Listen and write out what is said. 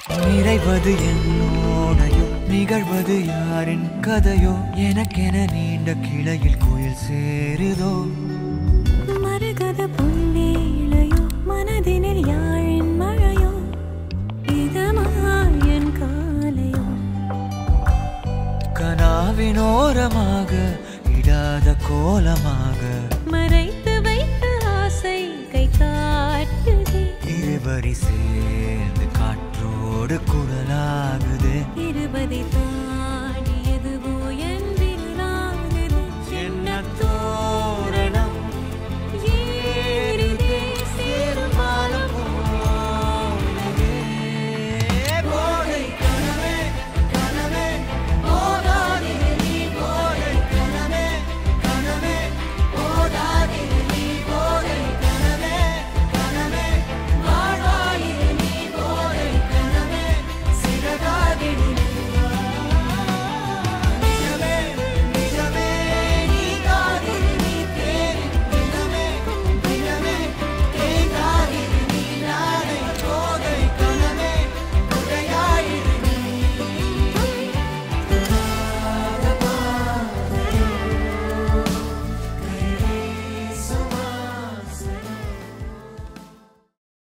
நிறைவது என்னோடையோ நிகழ்வது யாரின் கதையோ எனக்கென நீண்ட கிளையில் குயில் சேருதோ மரகத பொன்னேளையோ மனதினில் யாழின் மழையோ இதமாயன் காலையோ கனாவினோரமாக இடாத கோலமாக மறைத்து வைத்த ஆசை கை காட்டுதே இருவரி சேர்ந்து காற்றோடு குரலாகுது இருபதை